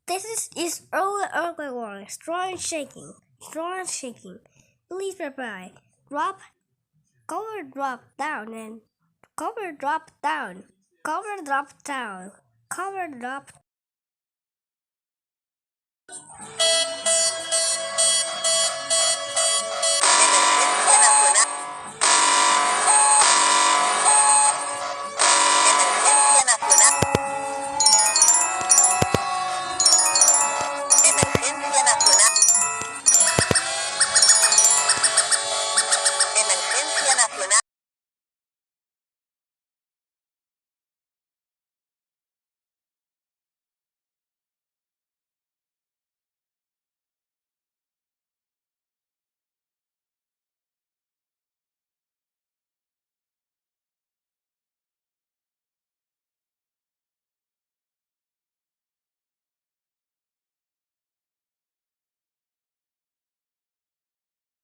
This is early warning. Strong shaking. Please prepare. Cover drop down and cover drop down. Cover drop down. Cover drop